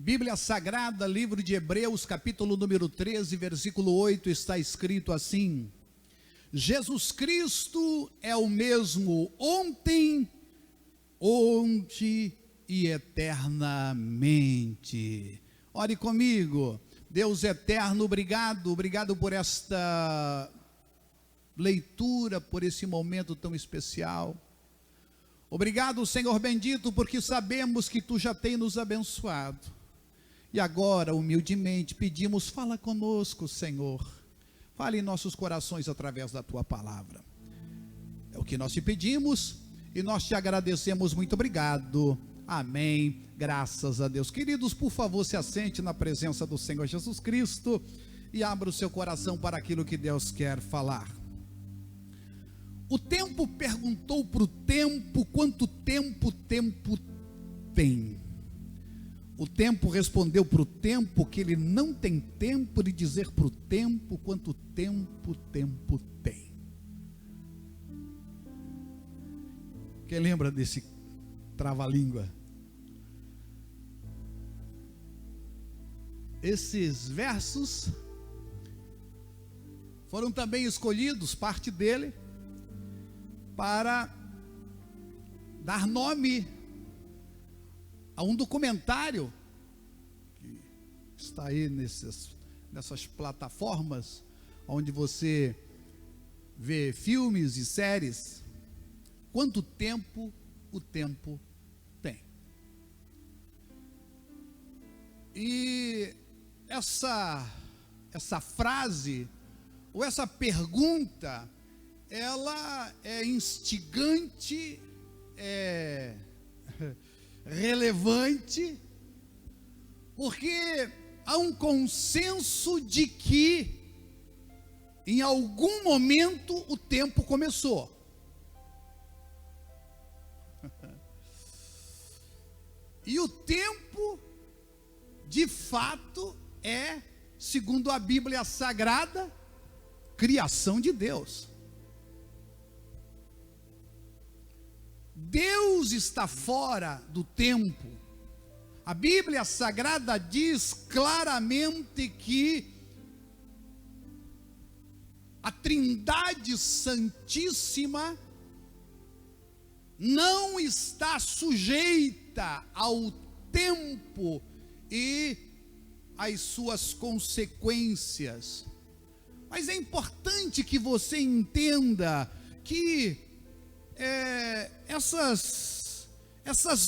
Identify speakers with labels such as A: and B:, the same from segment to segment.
A: Bíblia Sagrada, livro de Hebreus, capítulo número 13, versículo 8, está escrito assim: Jesus Cristo é o mesmo ontem, hoje e eternamente. Ore comigo. Deus eterno, obrigado por esta leitura, por esse momento tão especial. Obrigado, Senhor bendito, porque sabemos que Tu já tem nos abençoado. E agora, humildemente, pedimos, fala conosco, Senhor. Fale em nossos corações através da Tua palavra. É o que nós te pedimos e nós te agradecemos. Muito obrigado. Amém. Graças a Deus. Queridos, por favor, se assente na presença do Senhor Jesus Cristo e abra o seu coração para aquilo que Deus quer falar. O tempo perguntou para o tempo quanto tempo o tempo tem. O tempo respondeu para o tempo que ele não tem tempo de dizer para o tempo quanto tempo o tempo tem. Quem lembra desse trava-língua? Esses versos foram também escolhidos, parte dele, para dar nome a um documentário que está aí nessas plataformas, onde você vê filmes e séries. Quanto tempo o tempo tem? E essa frase, ou essa pergunta, ela é instigante, é relevante, porque há um consenso de que em algum momento o tempo começou. E o tempo, de fato, é, segundo a Bíblia Sagrada, criação de Deus. Deus está fora do tempo. A Bíblia Sagrada diz claramente que a Trindade Santíssima não está sujeita ao tempo e às suas consequências. Mas é importante que você entenda que essas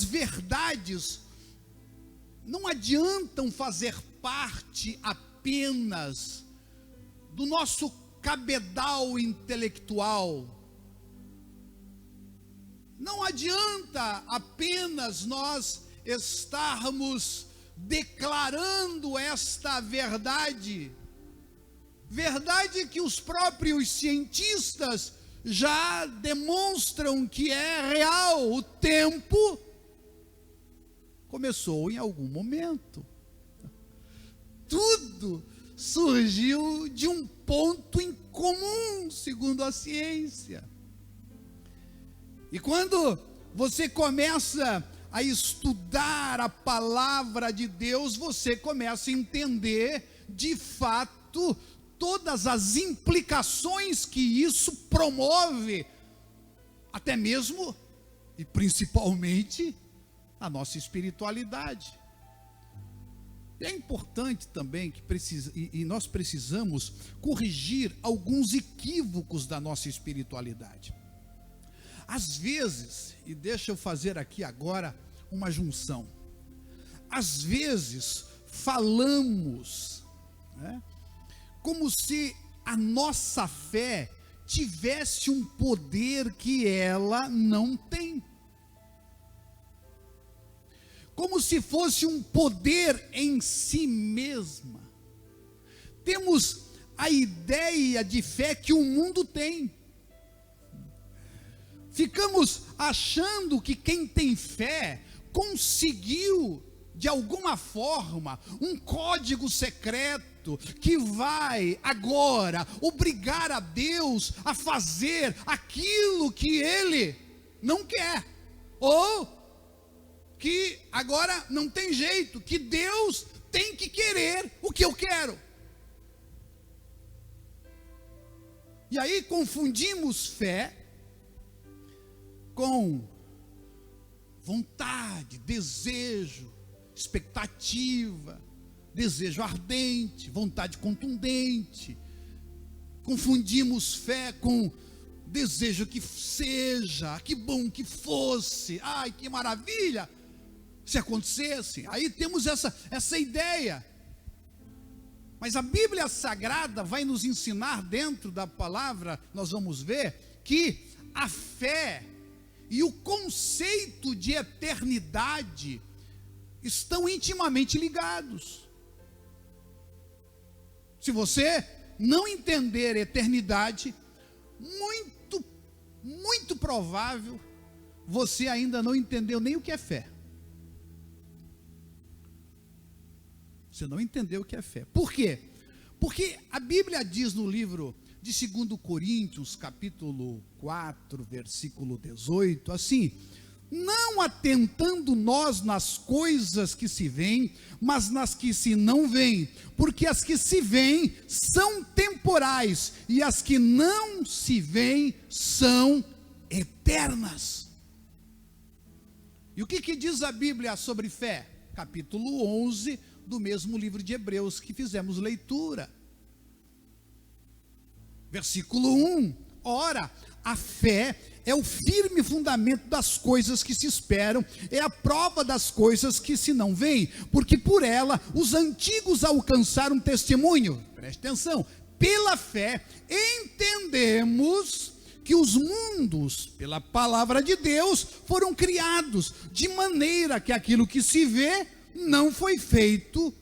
A: verdades não adiantam fazer parte apenas do nosso cabedal intelectual. Não adianta apenas nós estarmos declarando esta verdade que os próprios cientistas já demonstram que é real. O tempo começou em algum momento. Tudo surgiu de um ponto em comum, segundo a ciência. E quando você começa a estudar a palavra de Deus, você começa a entender, de fato, todas as implicações que isso promove, até mesmo e principalmente a nossa espiritualidade. É importante também que nós precisamos corrigir alguns equívocos da nossa espiritualidade. Às vezes, e deixa eu fazer aqui agora uma junção, às vezes falamos, né, como se a nossa fé tivesse um poder que ela não tem. Como se fosse um poder em si mesma. Temos a ideia de fé que o mundo tem. Ficamos achando que quem tem fé conseguiu, de alguma forma, um código secreto que vai agora obrigar a Deus a fazer aquilo que Ele não quer, ou que agora não tem jeito, que Deus tem que querer o que eu quero. E aí confundimos fé com vontade, desejo, expectativa, desejo ardente, vontade contundente. Confundimos fé com desejo que seja, que bom que fosse, ai que maravilha se acontecesse. Aí temos essa ideia. Mas a Bíblia Sagrada vai nos ensinar, dentro da palavra, nós vamos ver que a fé e o conceito de eternidade estão intimamente ligados. Se você não entender eternidade, muito provável, você ainda não entendeu nem o que é fé. Você não entendeu o que é fé. Por quê? Porque a Bíblia diz no livro de 2 Coríntios, capítulo 4, versículo 18, assim: não atentando nós nas coisas que se veem, mas nas que se não veem, porque as que se veem são temporais, e as que não se veem são eternas. E o que diz a Bíblia sobre fé? Capítulo 11, do mesmo livro de Hebreus que fizemos leitura. Versículo 1, ora, a fé é o firme fundamento das coisas que se esperam, é a prova das coisas que se não veem, porque por ela os antigos alcançaram testemunho. Preste atenção, pela fé entendemos que os mundos, pela palavra de Deus, foram criados, de maneira que aquilo que se vê não foi feito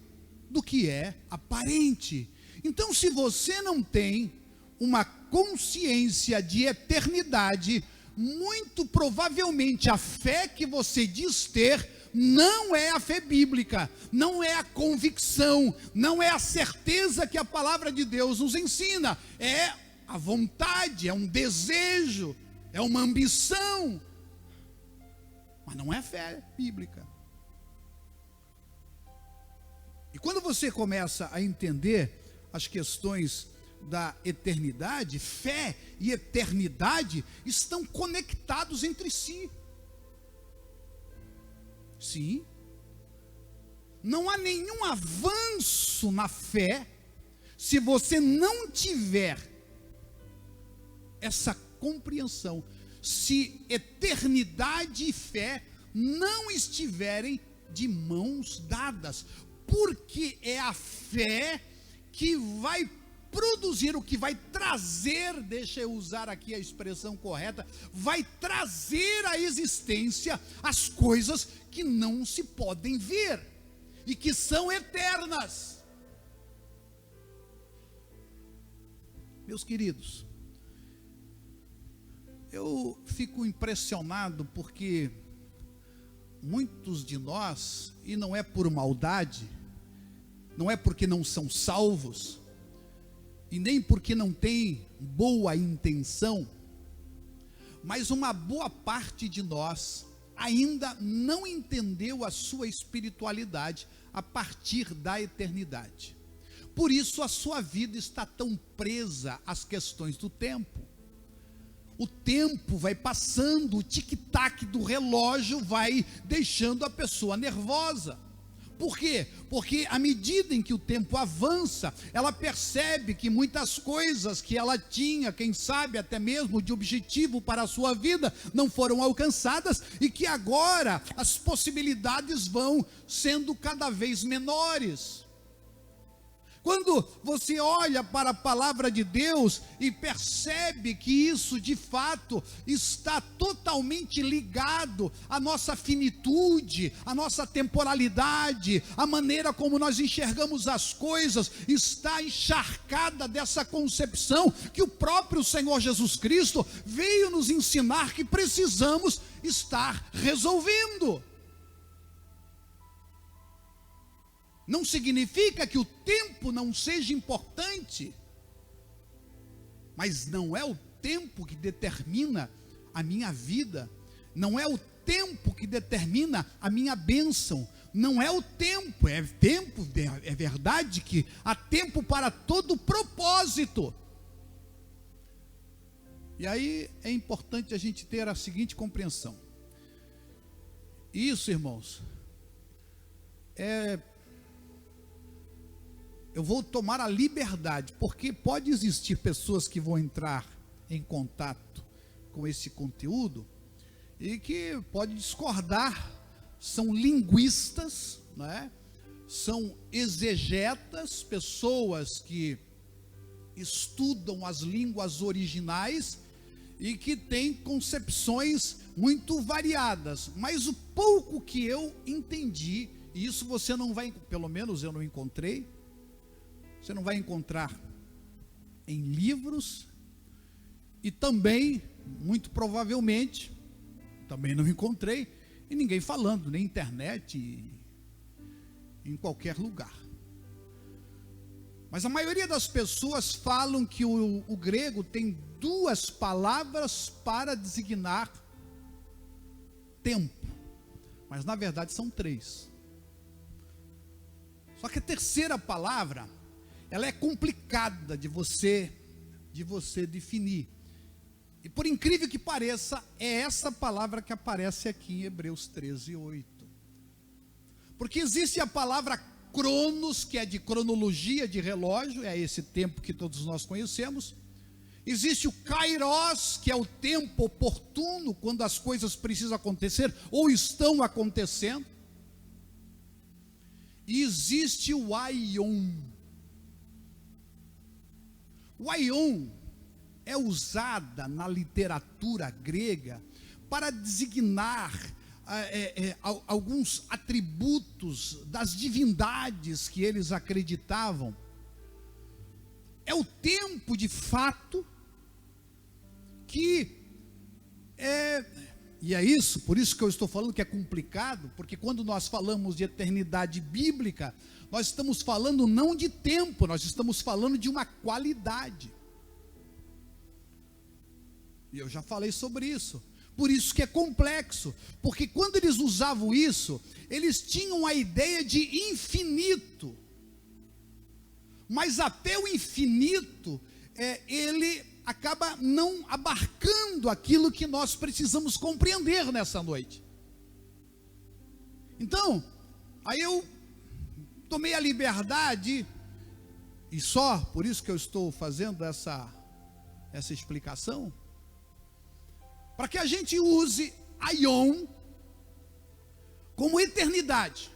A: do que é aparente. Então, se você não tem uma consciência de eternidade, muito provavelmente a fé que você diz ter não é a fé bíblica, não é a convicção, não é a certeza que a palavra de Deus nos ensina, é a vontade, é um desejo, é uma ambição, mas não é fé bíblica. E quando você começa a entender as questões da eternidade, fé e eternidade estão conectados entre si. Sim. Não há nenhum avanço na fé se você não tiver essa compreensão, se eternidade e fé não estiverem de mãos dadas, porque é a fé que vai produzir, o que vai trazer, deixa eu usar aqui a expressão correta, vai trazer à existência as coisas que não se podem ver e que são eternas. Meus queridos, eu fico impressionado porque muitos de nós, e não é por maldade, não é porque não são salvos, e nem porque não têm boa intenção, mas uma boa parte de nós ainda não entendeu a sua espiritualidade a partir da eternidade. Por isso a sua vida está tão presa às questões do tempo. O tempo vai passando, o tic-tac do relógio vai deixando a pessoa nervosa. Por quê? Porque à medida em que o tempo avança, ela percebe que muitas coisas que ela tinha, quem sabe até mesmo de objetivo para a sua vida, não foram alcançadas e que agora as possibilidades vão sendo cada vez menores. Quando você olha para a palavra de Deus e percebe que isso de fato está totalmente ligado à nossa finitude, à nossa temporalidade, a maneira como nós enxergamos as coisas está encharcada dessa concepção que o próprio Senhor Jesus Cristo veio nos ensinar que precisamos estar resolvendo. Não significa que o tempo não seja importante, mas não é o tempo que determina a minha vida, não é o tempo que determina a minha bênção. Não é o tempo, é verdade que há tempo para todo propósito. E aí é importante a gente ter a seguinte compreensão. Isso, irmãos, eu vou tomar a liberdade, porque pode existir pessoas que vão entrar em contato com esse conteúdo e que pode discordar, são linguistas, né? São exegetas, pessoas que estudam as línguas originais e que têm concepções muito variadas, mas o pouco que eu entendi, e isso você não vai, pelo menos eu não encontrei, você não vai encontrar em livros, e também, muito provavelmente, também não encontrei em ninguém falando, nem internet, em qualquer lugar. Mas a maioria das pessoas falam que o grego tem duas palavras para designar tempo, mas na verdade são três. Só que a terceira palavra, ela é complicada de você definir. E por incrível que pareça, é essa palavra que aparece aqui em Hebreus 13:8. Porque existe a palavra cronos, que é de cronologia, de relógio, é esse tempo que todos nós conhecemos. Existe o kairos, que é o tempo oportuno, quando as coisas precisam acontecer ou estão acontecendo. E existe o aion. O aion é usada na literatura grega para designar alguns atributos das divindades que eles acreditavam. É o tempo de fato que e é isso, por isso que eu estou falando que é complicado, porque quando nós falamos de eternidade bíblica, nós estamos falando não de tempo, nós estamos falando de uma qualidade. E eu já falei sobre isso. Por isso que é complexo, porque quando eles usavam isso, eles tinham a ideia de infinito. Mas até o infinito, ele acaba não abarcando aquilo que nós precisamos compreender nessa noite. Então, aí eu tomei a liberdade, e só por isso que eu estou fazendo essa explicação, para que a gente use aion como eternidade.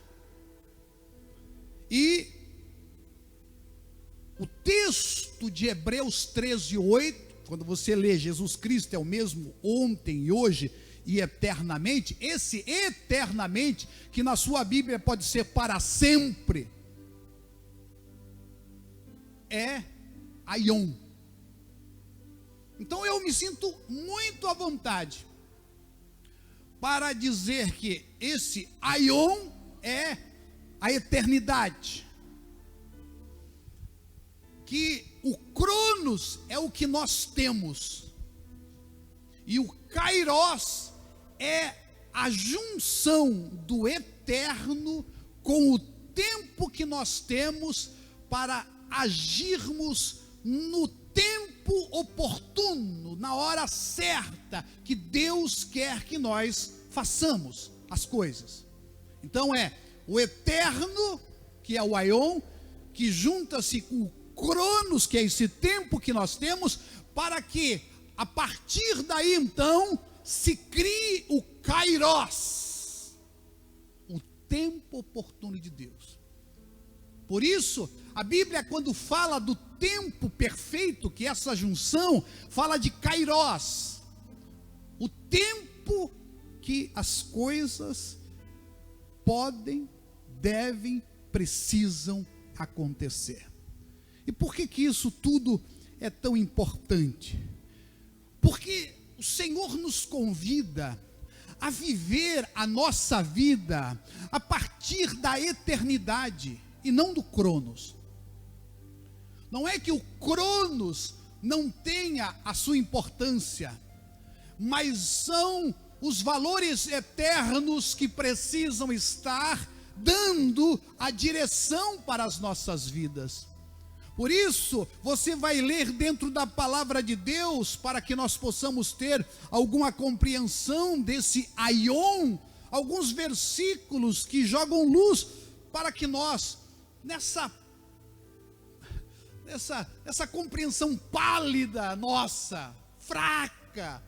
A: E o texto de Hebreus 13:8, quando você lê Jesus Cristo é o mesmo ontem e hoje e eternamente, esse eternamente, que na sua Bíblia pode ser para sempre, é aion. Então eu me sinto muito à vontade para dizer que esse aion é a eternidade, que o cronos é o que nós temos, e o kairos é a junção do eterno com o tempo que nós temos para agirmos no tempo oportuno, na hora certa que Deus quer que nós façamos as coisas. Então é o eterno, que é o aion, que junta-se com o cronos, que é esse tempo que nós temos, para que a partir daí então se crie o kairos, o tempo oportuno de Deus. Por isso, a Bíblia, quando fala do tempo perfeito, que essa junção fala de kairos, o tempo que as coisas podem, devem, precisam acontecer. E por que isso tudo é tão importante? Porque o Senhor nos convida a viver a nossa vida a partir da eternidade e não do cronos. Não é que o cronos não tenha a sua importância, mas são os valores eternos que precisam estar dando a direção para as nossas vidas. Por isso, você vai ler dentro da palavra de Deus, para que nós possamos ter alguma compreensão desse aion, alguns versículos que jogam luz para que nós, nessa compreensão pálida nossa, fraca,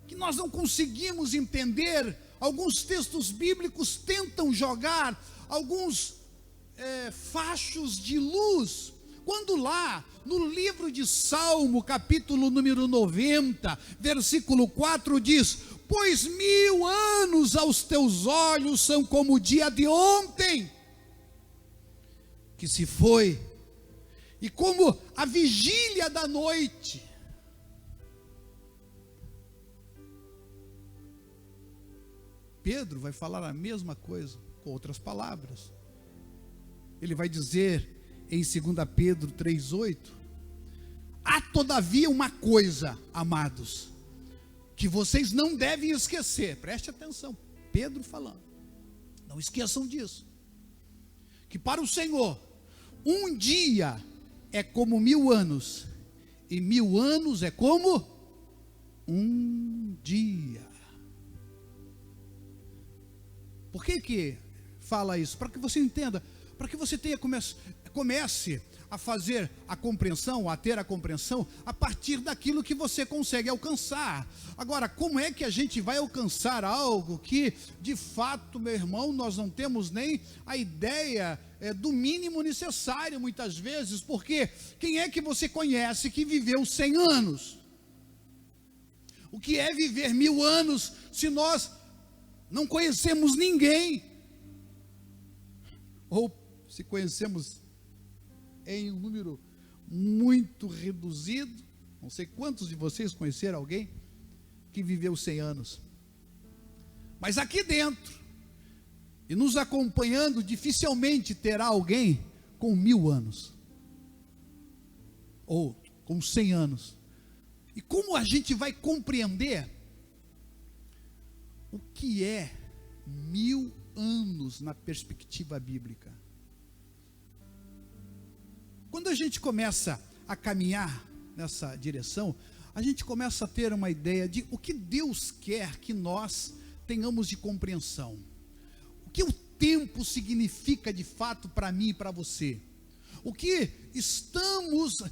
A: que nós não conseguimos entender, alguns textos bíblicos tentam jogar alguns fachos de luz, quando lá no livro de Salmo, capítulo número 90, versículo 4 diz: pois 1000 anos aos teus olhos são como o dia de ontem, que se foi, e como a vigília da noite. Pedro vai falar a mesma coisa, com outras palavras. Ele vai dizer em 2 Pedro 3,8: há todavia uma coisa, amados, que vocês não devem esquecer. Preste atenção, Pedro falando, não esqueçam disso, que para o Senhor um dia é como 1000 anos, e 1000 anos é como um dia. Por que fala isso? Para que você entenda, para que você comece a fazer a compreensão, a ter a compreensão a partir daquilo que você consegue alcançar. Agora, como é que a gente vai alcançar algo que, de fato, meu irmão, nós não temos nem a ideia do mínimo necessário, muitas vezes? Porque quem é que você conhece que viveu 100 anos? O que é viver 1000 anos se nós não conhecemos ninguém? Ou se conhecemos em um número muito reduzido. Não sei quantos de vocês conheceram alguém que viveu 100 anos. Mas aqui dentro, e nos acompanhando, dificilmente terá alguém com 1000 anos, ou com 100 anos. E como a gente vai compreender o que é 1000 anos na perspectiva bíblica? Quando a gente começa a caminhar nessa direção, a gente começa a ter uma ideia de o que Deus quer que nós tenhamos de compreensão. O que o tempo significa de fato para mim e para você. O que estamos,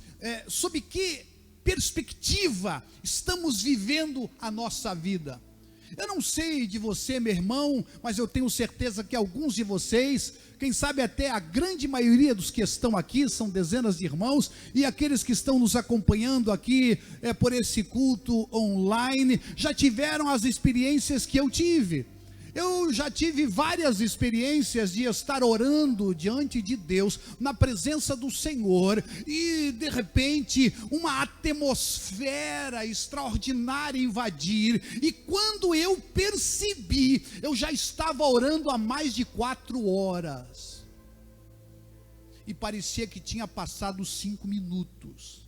A: sob que perspectiva estamos vivendo a nossa vida. Eu não sei de você, meu irmão, mas eu tenho certeza que alguns de vocês, quem sabe até a grande maioria dos que estão aqui, são dezenas de irmãos, e aqueles que estão nos acompanhando aqui por esse culto online, já tiveram as experiências que eu tive. Eu já tive várias experiências de estar orando diante de Deus, na presença do Senhor, e de repente uma atmosfera extraordinária invadir, e quando eu percebi, eu já estava orando há mais de 4 horas, e parecia que tinha passado 5 minutos.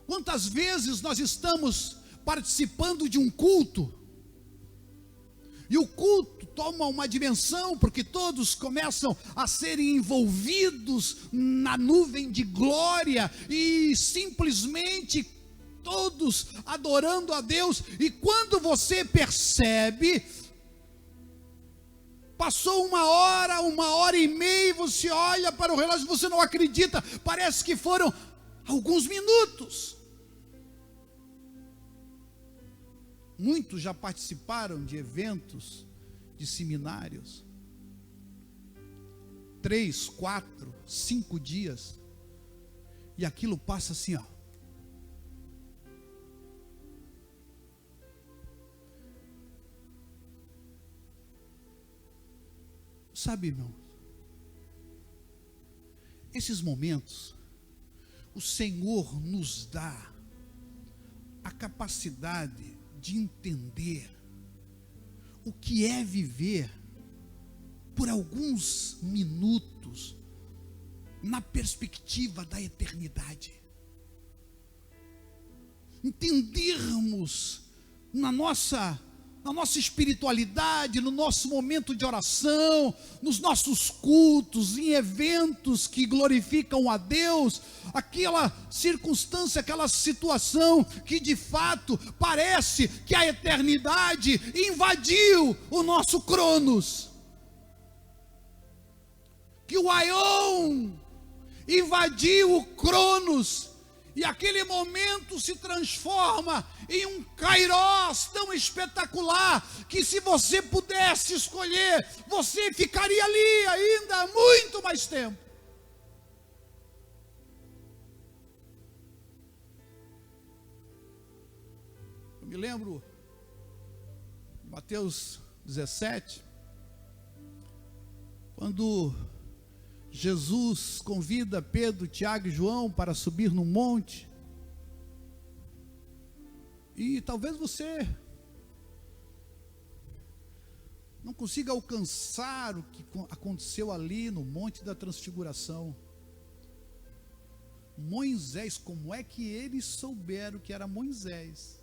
A: Quantas vezes nós estamos participando de um culto, e o culto toma uma dimensão, porque todos começam a serem envolvidos na nuvem de glória, e simplesmente todos adorando a Deus, e quando você percebe, passou 1 hora e meia, e você olha para o relógio, você não acredita, parece que foram alguns minutos. Muitos já participaram de eventos, de seminários, 3, 4, 5 dias, e aquilo passa assim, ó. Sabe, irmão, esses momentos, o Senhor nos dá a capacidade de entender o que é viver por alguns minutos na perspectiva da eternidade. entendermos na nossa espiritualidade, no nosso momento de oração, nos nossos cultos, em eventos que glorificam a Deus, aquela circunstância, aquela situação que de fato parece que a eternidade invadiu o nosso Cronos, que o Aion invadiu o Cronos, e aquele momento se transforma em um Kairós tão espetacular, que se você pudesse escolher, você ficaria ali ainda muito mais tempo. Eu me lembro de Mateus 17, quando Jesus convida Pedro, Tiago e João para subir no monte. E talvez você não consiga alcançar o que aconteceu ali no Monte da Transfiguração. Moisés, como é que eles souberam que era Moisés?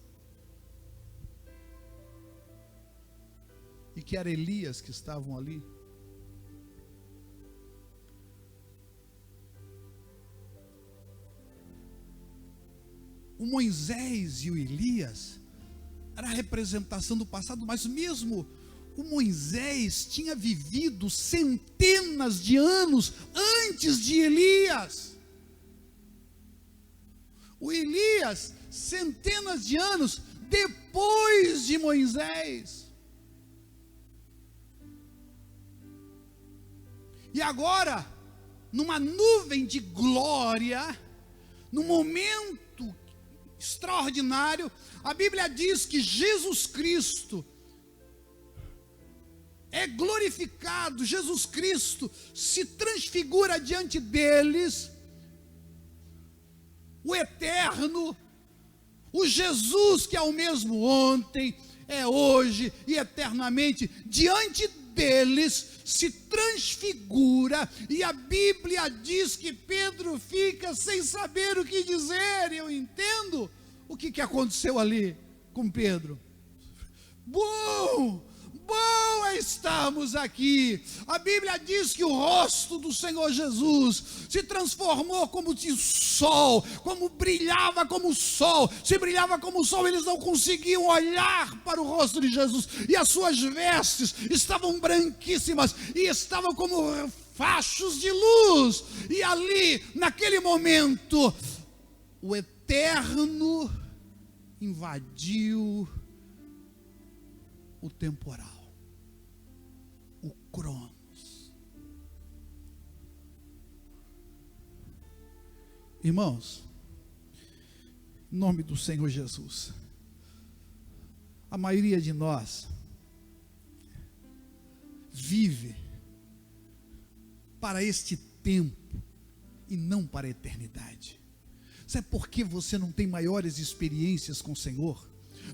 A: E que era Elias que estavam ali? O Moisés e o Elias era a representação do passado, mas mesmo o Moisés tinha vivido centenas de anos antes de Elias. O Elias, centenas de anos depois de Moisés. E agora, numa nuvem de glória, num momento extraordinário, a Bíblia diz que Jesus Cristo é glorificado, Jesus Cristo se transfigura diante deles, o eterno, o Jesus que é o mesmo ontem, é hoje e eternamente, diante deles se transfigura, e a Bíblia diz que Pedro fica sem saber o que dizer. Eu entendo o que aconteceu ali com Pedro. Bom é estarmos aqui. A Bíblia diz que o rosto do Senhor Jesus se transformou como de sol, como brilhava como o sol. Se brilhava como o sol, eles não conseguiam olhar para o rosto de Jesus, e as suas vestes estavam branquíssimas e estavam como fachos de luz. E ali, naquele momento, o eterno invadiu o temporal, o Cronos. Irmãos, em nome do Senhor Jesus, a maioria de nós vive para este tempo e não para a eternidade. Sabe por que você não tem maiores experiências com o Senhor?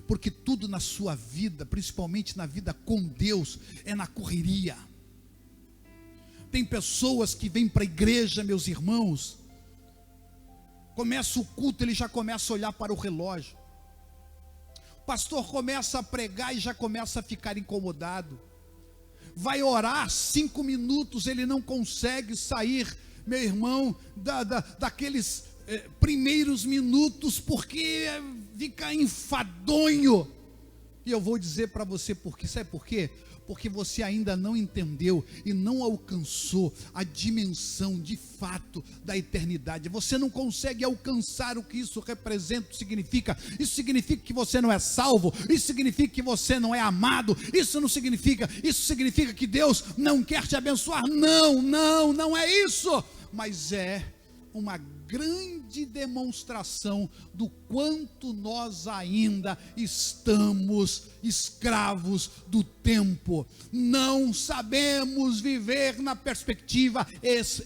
A: Porque tudo na sua vida, principalmente na vida com Deus, é na correria. Tem pessoas que vêm para a igreja, meus irmãos, começa o culto, ele já começa a olhar para o relógio. O pastor começa a pregar e já começa a ficar incomodado. Vai orar 5 minutos, ele não consegue sair, meu irmão, daqueles primeiros minutos, porque fica enfadonho. E eu vou dizer para você por quê. Sabe por quê? Porque você ainda não entendeu e não alcançou a dimensão de fato da eternidade. Você não consegue alcançar o que isso representa, significa. Isso significa que você não é salvo, isso significa que você não é amado, isso significa que Deus não quer te abençoar. Não é isso, mas é uma grande demonstração do quanto nós ainda estamos escravos do tempo. Não sabemos viver na perspectiva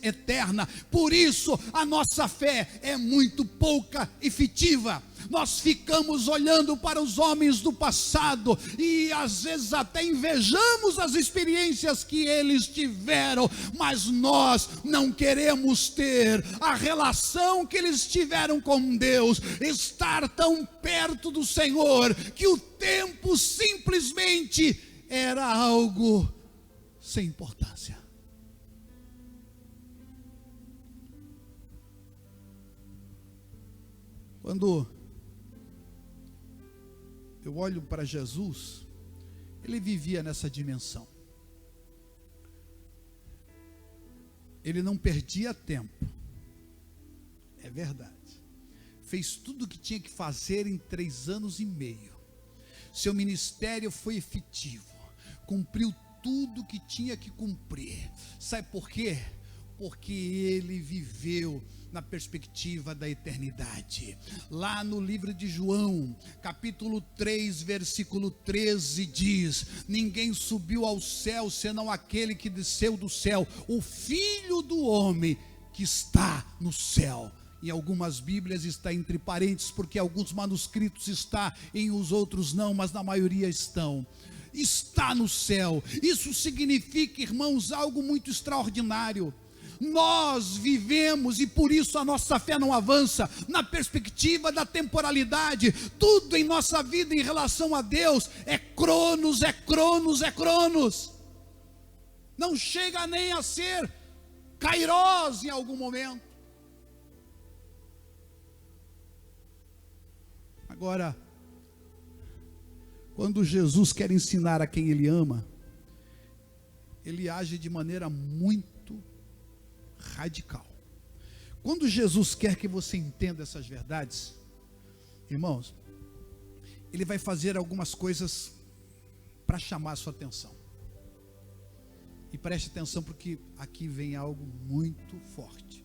A: eterna. Por isso a nossa fé é muito pouca efetiva. Nós ficamos olhando para os homens do passado e às vezes até invejamos as experiências que eles tiveram, mas nós não queremos ter a relação que eles tiveram com Deus, estar tão perto do Senhor, que o tempo simplesmente era algo sem importância. Quando eu olho para Jesus, ele vivia nessa dimensão. Ele não perdia tempo. É verdade. Fez tudo o que tinha que fazer em 3 anos e meio. Seu ministério foi efetivo. Cumpriu tudo o que tinha que cumprir. Sabe por quê? Porque ele viveu na perspectiva da eternidade. Lá no livro de João, capítulo 3, versículo 13 diz: ninguém subiu ao céu senão aquele que desceu do céu, o Filho do homem que está no céu. Em algumas Bíblias está entre parênteses, porque alguns manuscritos está, em os outros não, mas na maioria estão. Está no céu. Isso significa, irmãos, algo muito extraordinário. Nós vivemos, e por isso a nossa fé não avança, na perspectiva da temporalidade. Tudo em nossa vida em relação a Deus é cronos, é cronos, é cronos. Não chega nem a ser kairós em algum momento. Agora, quando Jesus quer ensinar a quem Ele ama, Ele age de maneira muito radical. Quando Jesus quer que você entenda essas verdades, irmãos, Ele vai fazer algumas coisas para chamar a sua atenção. E preste atenção, porque aqui vem algo muito forte.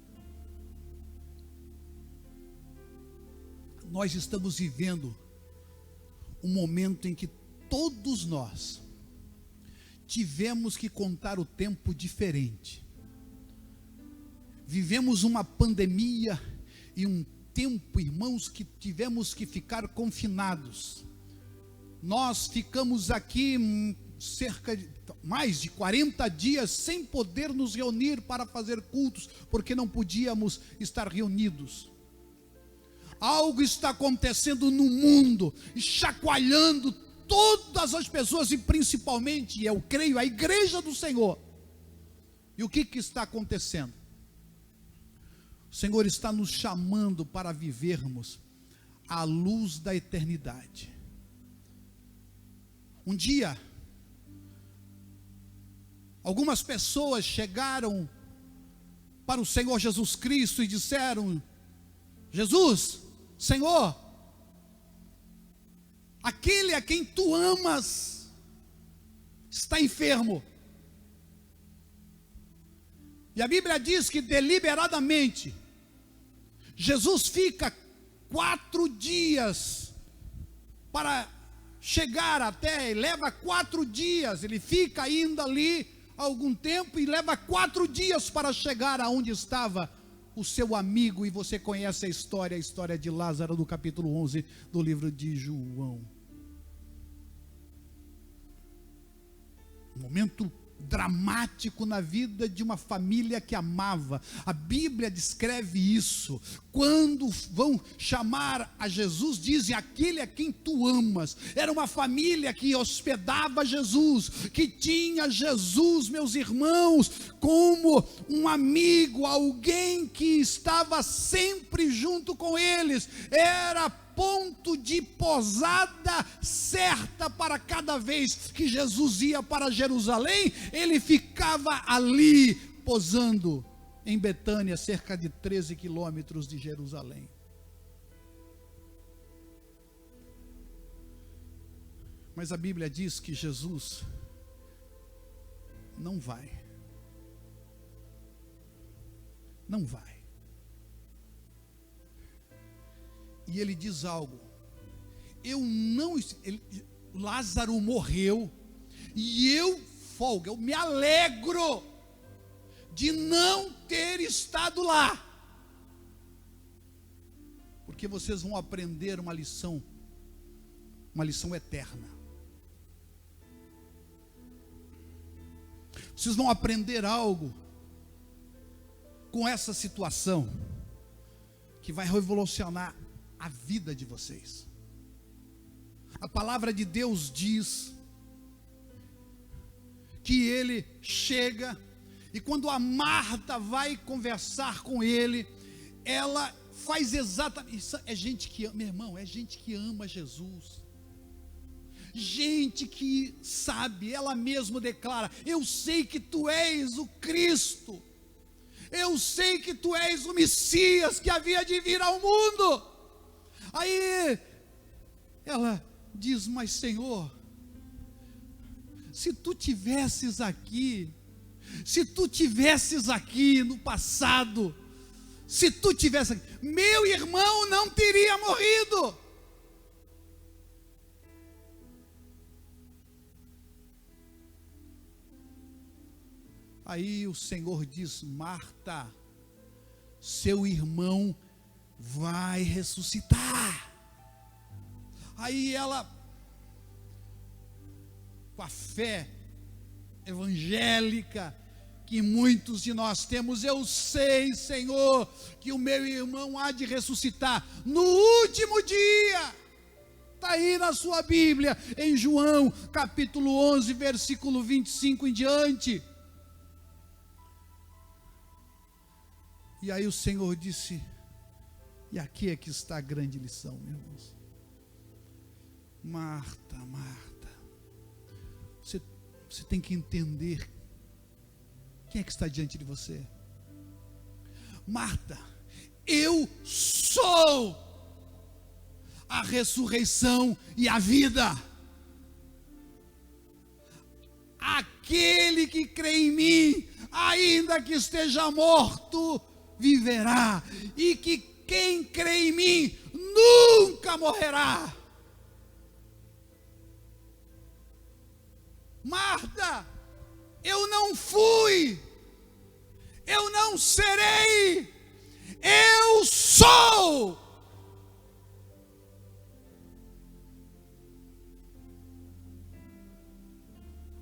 A: Nós estamos vivendo um momento em que todos nós tivemos que contar o tempo diferente. Vivemos uma pandemia e um tempo, irmãos, que tivemos que ficar confinados. Nós ficamos aqui cerca de mais de 40 dias sem poder nos reunir para fazer cultos, porque não podíamos estar reunidos. Algo está acontecendo no mundo, chacoalhando todas as pessoas, e principalmente, eu creio, a igreja do Senhor. E o que está acontecendo? O Senhor está nos chamando para vivermos à luz da eternidade. Um dia, algumas pessoas chegaram para o Senhor Jesus Cristo e disseram: Jesus, Senhor, aquele a quem tu amas está enfermo. E a Bíblia diz que deliberadamente Jesus fica 4 dias para chegar até, leva 4 dias, ele fica ainda ali algum tempo e leva 4 dias para chegar aonde estava o seu amigo. E você conhece a história de Lázaro, do capítulo 11 do livro de João. Um momento dramático na vida de uma família que amava. A Bíblia descreve isso. Quando vão chamar a Jesus, dizem: aquele a quem tu amas. Era uma família que hospedava Jesus, que tinha Jesus, meus irmãos, como um amigo, alguém que estava sempre junto com eles. Era ponto de posada certa para cada vez que Jesus ia para Jerusalém, ele ficava ali posando em Betânia, cerca de 13 quilômetros de Jerusalém. Mas a Bíblia diz que Jesus não vai. Não vai. E ele diz algo: Lázaro morreu, e eu me alegro de não ter estado lá, porque porque vocês vão aprender uma lição eterna. Vocês vão aprender algo com essa situação que vai revolucionar a vida de vocês. A palavra de Deus diz que ele chega, e quando a Marta vai conversar com ele, ela faz exatamente isso. É gente que ama, meu irmão, é gente que ama Jesus, gente que sabe, ela mesma declara: eu sei que tu és o Cristo, eu sei que tu és o Messias que havia de vir ao mundo. Aí ela diz: mas Senhor, se tu tivesses aqui no passado, se tu tivesse aqui, meu irmão não teria morrido. Aí o Senhor diz: Marta, seu irmão vai ressuscitar. Aí ela, com a fé evangélica que muitos de nós temos: eu sei, Senhor, que o meu irmão há de ressuscitar no último dia. Está aí na sua Bíblia, em João capítulo 11, versículo 25 em diante. E aí o Senhor disse, e aqui é que está a grande lição, meus irmãos: Marta, Marta, você tem que entender quem é que está diante de você. Marta, eu sou a ressurreição e a vida. Aquele que crê em mim, ainda que esteja morto, viverá. E que quem crê em mim nunca morrerá. Marta, eu não fui, eu não serei, eu sou.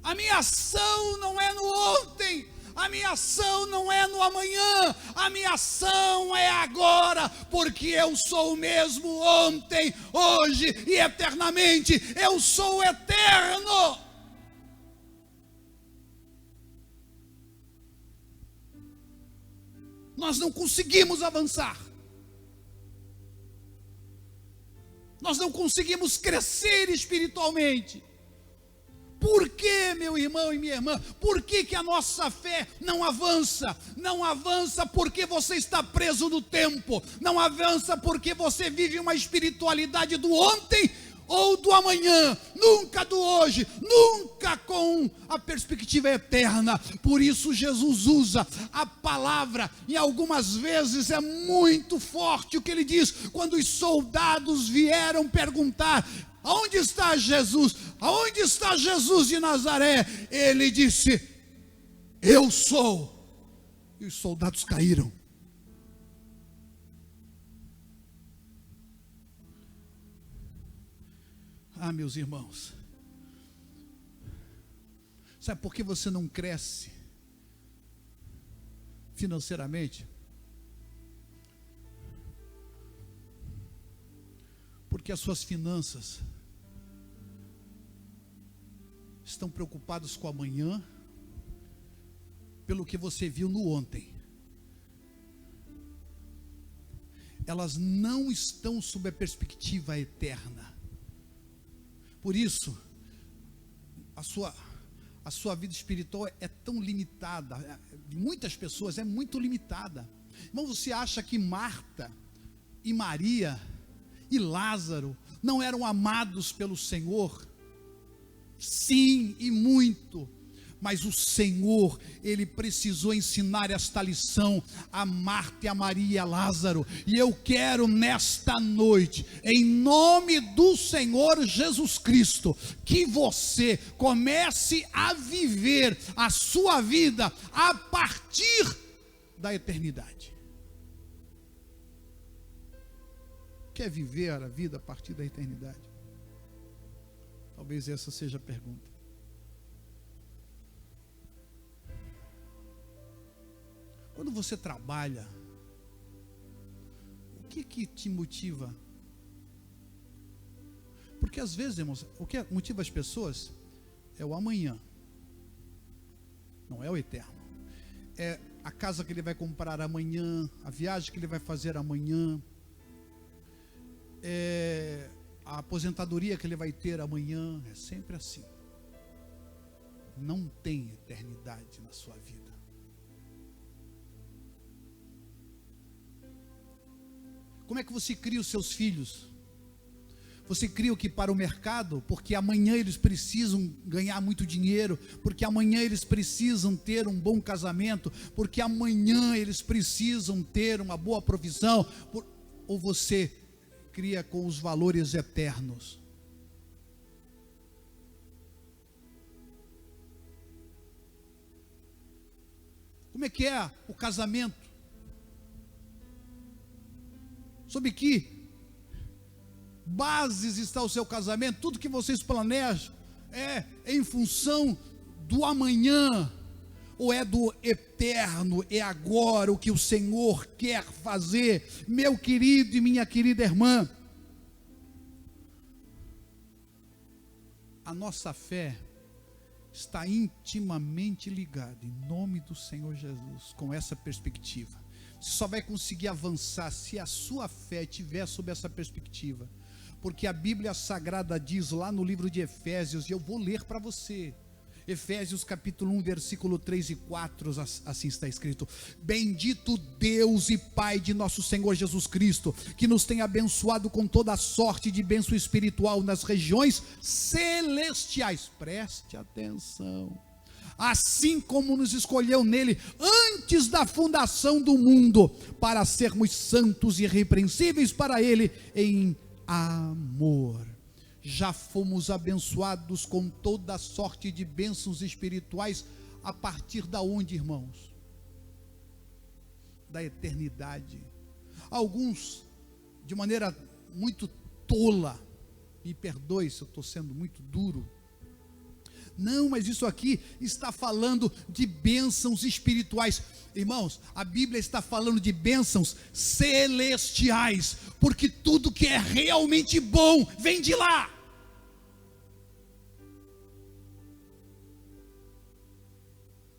A: A minha ação não é no ontem, a minha ação não é no amanhã, a minha ação é agora, porque eu sou o mesmo ontem, hoje e eternamente. Eu sou eterno. Nós não conseguimos avançar, nós não conseguimos crescer espiritualmente. Por que, meu irmão e minha irmã? Por que a nossa fé não avança? Não avança porque você está preso no tempo, não avança porque você vive uma espiritualidade do ontem ou do amanhã, nunca do hoje, nunca com a perspectiva eterna. Por isso Jesus usa a palavra, e algumas vezes é muito forte o que ele diz. Quando os soldados vieram perguntar: aonde está Jesus? Aonde está Jesus de Nazaré? Ele disse: eu sou. E os soldados caíram. Ah, meus irmãos, sabe por que você não cresce financeiramente? Porque as suas finanças estão preocupadas com amanhã, pelo que você viu no ontem. Elas não estão sob a perspectiva eterna. Por isso, a sua vida espiritual é tão limitada, de muitas pessoas é muito limitada. Irmão, você acha que Marta e Maria e Lázaro não eram amados pelo Senhor? Sim, e muito. Mas o Senhor, Ele precisou ensinar esta lição a Marta, a Maria e a Lázaro. E eu quero nesta noite, em nome do Senhor Jesus Cristo, que você comece a viver a sua vida a partir da eternidade. quer viver a vida a partir da eternidade? Talvez essa seja a pergunta. Quando você trabalha, o que te motiva? Porque às vezes, irmãos, o que motiva as pessoas é o amanhã, não é o eterno. É a casa que ele vai comprar amanhã, a viagem que ele vai fazer amanhã, é a aposentadoria que ele vai ter amanhã. É sempre assim. Não tem eternidade na sua vida. Como é que você cria os seus filhos? Você cria o que para o mercado, porque amanhã eles precisam ganhar muito dinheiro, porque amanhã eles precisam ter um bom casamento, porque amanhã eles precisam ter uma boa profissão, ou você cria com os valores eternos? Como é que é o casamento? Sobre que bases está o seu casamento? Tudo que vocês planejam é em função do amanhã, ou é do eterno? É agora o que o Senhor quer fazer? Meu querido e minha querida irmã, a nossa fé está intimamente ligada, em nome do Senhor Jesus, com essa perspectiva. Você só vai conseguir avançar se a sua fé estiver sob essa perspectiva, porque a Bíblia Sagrada diz lá no livro de Efésios, e eu vou ler para você, Efésios capítulo 1, versículo 3 e 4, assim está escrito: bendito Deus e Pai de nosso Senhor Jesus Cristo, que nos tem abençoado com toda a sorte de bênção espiritual nas regiões celestiais. Preste atenção. Assim como nos escolheu nele antes da fundação do mundo, para sermos santos e irrepreensíveis para ele em amor. Já fomos abençoados com toda a sorte de bênçãos espirituais, a partir da onde, irmãos? Da eternidade. Alguns, de maneira muito tola, me perdoe se eu estou sendo muito duro, não, mas isso aqui está falando de bênçãos espirituais. Irmãos, a Bíblia está falando de bênçãos celestiais, porque tudo que é realmente bom vem de lá.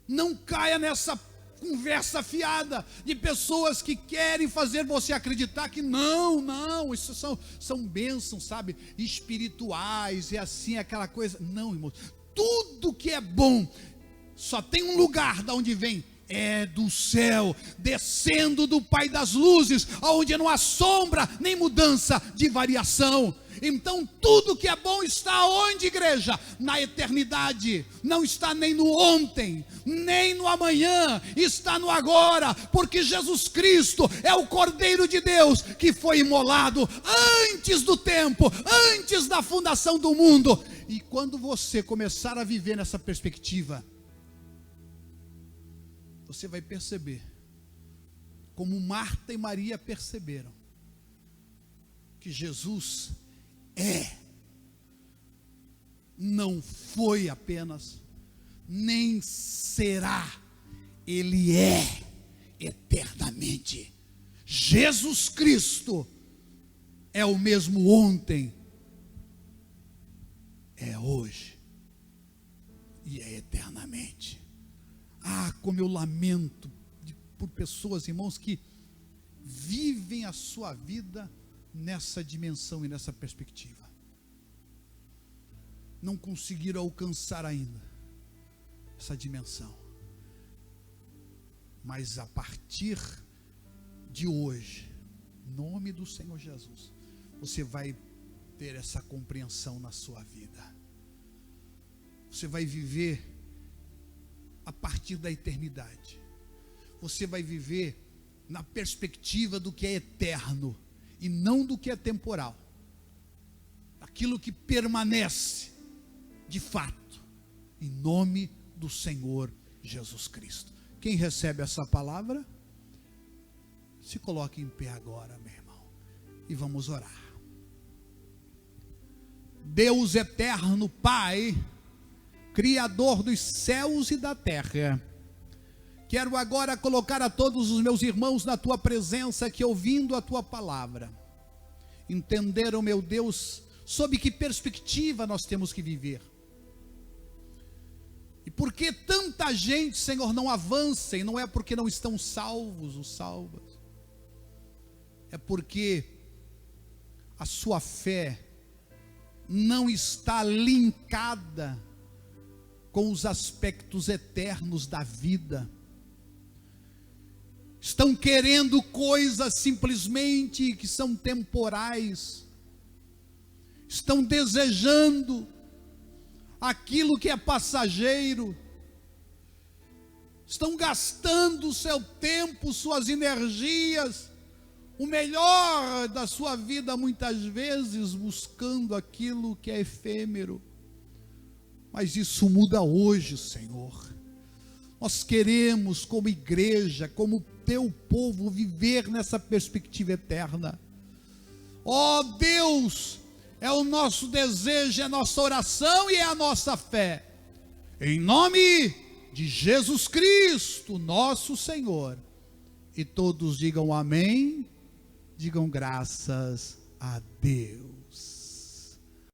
A: Não caia nessa conversa fiada de pessoas que querem fazer você acreditar que não, isso são bênçãos, sabe, espirituais, e assim, aquela coisa. Não, irmãos, tudo que é bom só tem um lugar da onde vem, é do céu, descendo do Pai das luzes, aonde não há sombra nem mudança de variação. Então tudo que é bom está onde, igreja? Na eternidade. Não está nem no ontem, nem no amanhã, está no agora, porque Jesus Cristo é o Cordeiro de Deus, que foi imolado antes do tempo, antes da fundação do mundo. E quando você começar a viver nessa perspectiva, você vai perceber, como Marta e Maria perceberam, que Jesus não foi apenas, nem será, Ele é eternamente. Jesus Cristo é o mesmo ontem, é hoje e é eternamente. Ah, como eu lamento por pessoas, irmãos, que vivem a sua vida nessa dimensão e nessa perspectiva. Não conseguiram alcançar ainda essa dimensão. Mas a partir de hoje, em nome do Senhor Jesus, você vai ter essa compreensão na sua vida. Você vai viver a partir da eternidade. Você vai viver na perspectiva do que é eterno e não do que é temporal, aquilo que permanece de fato, em nome do Senhor Jesus Cristo. Quem recebe essa palavra, se coloque em pé agora, meu irmão. e vamos orar. Deus eterno, Pai, Criador dos céus e da terra, quero agora colocar a todos os meus irmãos na tua presença, que ouvindo a tua palavra, entenderam, meu Deus, sob que perspectiva nós temos que viver. E por que tanta gente, Senhor, não avança, e não é porque não estão salvos ou salvas, é porque a sua fé não está linkada com os aspectos eternos da vida. Estão querendo coisas simplesmente que são temporais. Estão desejando aquilo que é passageiro. Estão gastando o seu tempo, suas energias, o melhor da sua vida, muitas vezes buscando aquilo que é efêmero. Mas isso muda hoje, Senhor. Nós queremos, como igreja, como teu povo, viver nessa perspectiva eterna. Ó Deus, é o nosso desejo, é a nossa oração e é a nossa fé. Em nome de Jesus Cristo, nosso Senhor. E todos digam amém. Digam graças a Deus.